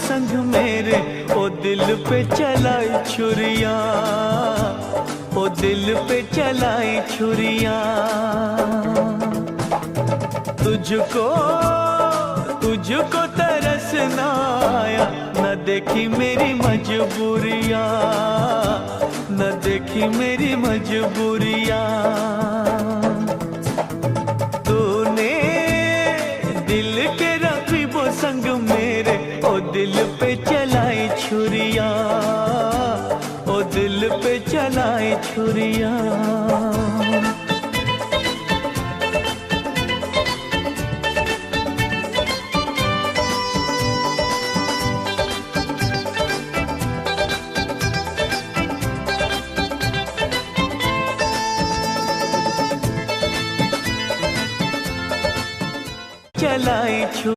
संग मेरे, ओ दिल पे चलाई छुरियां, ओ दिल पे चलाई छुरियां। तुझको तुझको तरस ना आया, न देखी मेरी मजबूरियां, न देखी मेरी मजबूरियां। तूने दिल के रखी वो संग मेरे, ओ दिल पे चलाई छुरियां, ओ दिल पे चलाई छुरियां। चलाई